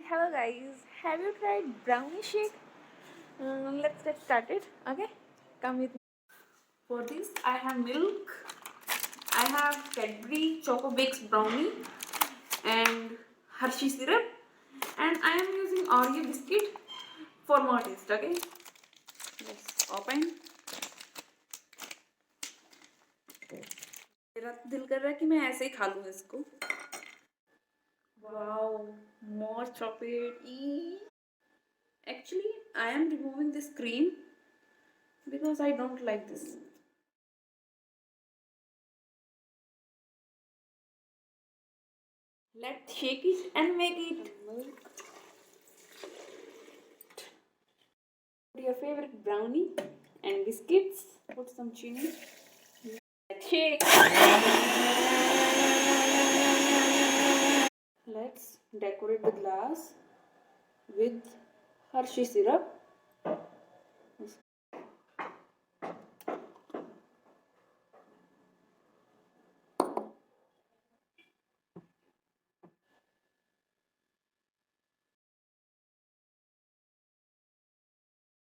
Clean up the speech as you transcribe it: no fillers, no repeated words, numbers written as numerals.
Hello guys, have you tried brownie shake? Let's get started. Okay, come with me. For this, I have milk, I have Cadbury Choco Bakes brownie, and Hershey syrup, and I am using Oreo biscuit for more taste. Okay, let's open. मेरा दिल कर रहा है कि मैं ऐसे ही खा लूँ इसको. Wow, more chocolate. Actually, I am removing this cream because I don't like this. Let's shake it and make it. Put your favorite brownie and biscuits. Put some chini. Let's shake. Let's decorate the glass with Hershey syrup.